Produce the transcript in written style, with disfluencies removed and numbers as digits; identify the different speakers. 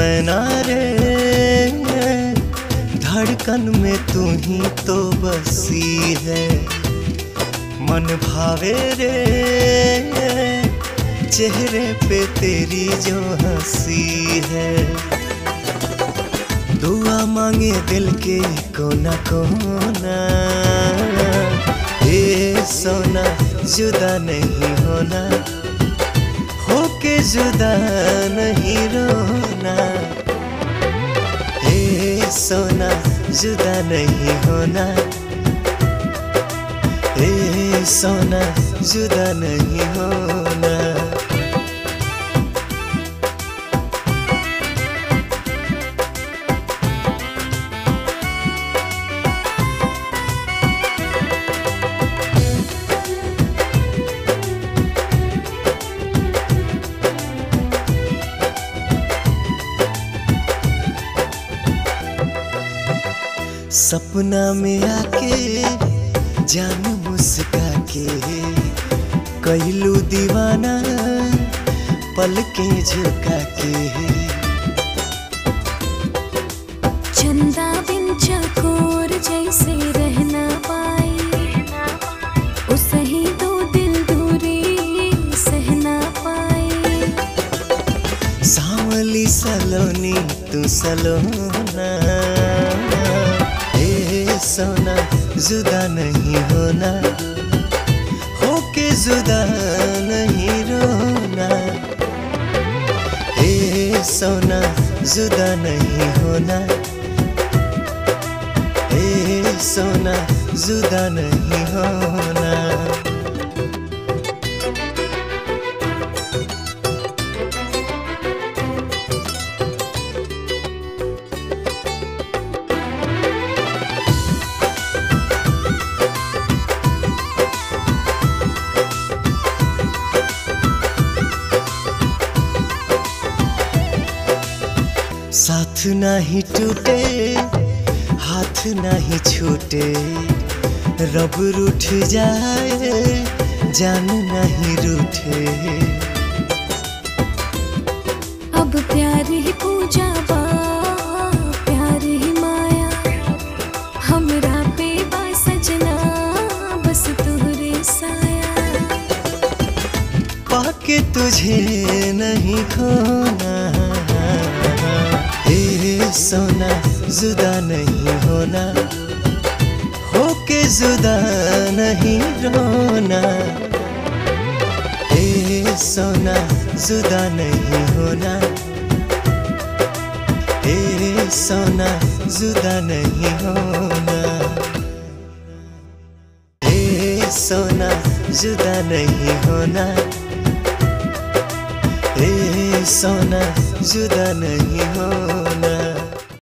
Speaker 1: मैना रे, धड़कन में तू ही तो बसी है। मन भावे रे, चेहरे पे तेरी जो हंसी है। दुआ मांगे दिल के कोना कोना, ए सोना जुदा नहीं होना, होके जुदा नहीं रोना। ए सोना जुदा नहीं होना, ए सोना जुदा नहीं होना। सपना में आके जान मुस्का के कैलू दीवाना, पलकें झुका के।
Speaker 2: चंदा बिन चकोर जैसे रहना पाई, उसे ही दो दिल दूरी सहना पाई।
Speaker 1: सांवली सलोनी तू सलोना, सोना जुदा नहीं होना, होके जुदा नहीं रोना। ए सोना जुदा नहीं होना, ए सोना जुदा नहीं होना। साथ नहीं टूटे, हाथ नहीं छूटे, रब रूठ जाए जान नहीं रूठे।
Speaker 2: अब प्यार ही पूजा बा, प्यार ही माया, हमरा पे बा सजना बस तुहरे साया।
Speaker 1: पाके तुझे नहीं खोना, ए सोना जुदा नहीं होना, होके जुदा नहीं रोना। ए सोना जुदा नहीं होना, ए सोना जुदा नहीं होना। ए सोना जुदा नहीं होना, ए सोना जुदा नहीं होना।